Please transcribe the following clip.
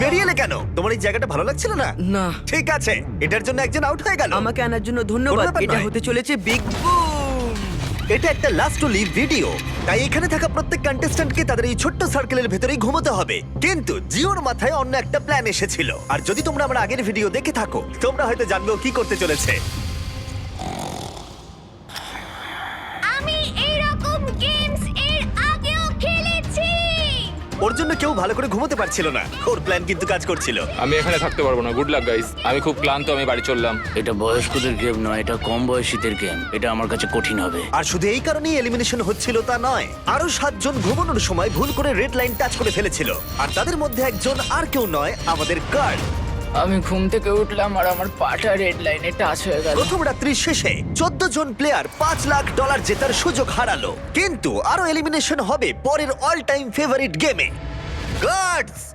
বেরিয়ে এলে কেন? তোমার এই জায়গাটা ভালো লাগছিল না? না। ঠিক আছে, এটার জন্য একজন আউট হয়ে গেল। আমাকে আনার জন্য কোনো ধন্যবাদ। ব্যাপার এটা নয়। হতে চলেছে বিগ বুম। এটা একটা লাস্ট টু লিভ ভিডিও, তাই এখানে থাকা প্রত্যেক কন্টেস্ট্যান্টকে তাদের এই ছোট্ট সার্কেলের ভেতরেই ঘুমোতে হবে। কিন্তু জিওর মাথায় অন্য একটা প্ল্যান এসেছিল, আর যদি তোমরা আমার আগের ভিডিও দেখে থাকো তোমরা হয়তো জানবে ও কি করতে চলেছে। আমি এইরকম গেমস এর আগেও খেলেছি। ওর জন্য কেউ ভালো করে ঘুমোতে পারছিল না, ওর প্ল্যান কিন্তু কাজ করছিল। আমি এখানে থাকতে পারবো না। গুড লাক গাইস, আমি খুব ক্লান্ত, আমি বাড়ি চললাম। এটা বয়স্কদের গেম নয়, এটা কম বয়সীদের গেম। এটা আমার কাছে কঠিন হবে। আর শুধু এই কারণেই এলিমিনেশন হচ্ছিল তা নয়, আরো 7 জন ঘুমানোর সময় ভুল করে রেড লাইন টাচ করে ফেলেছিল, আর তাদের মধ্যে একজন আর কেউ নয়, আমাদের কার্ড। আমি ঘুম থেকে উঠলাম আর আমার পাটা রেড লাইনে টাচ হয়ে গেল। প্রথম রাত্রির শেষে 14 জন প্লেয়ার $5 লাখ জেতার সুযোগ হারালো, কিন্তু আরো এলিমিনেশন হবে পরের অল টাইম ফেভারিট গেমে। গার্ডস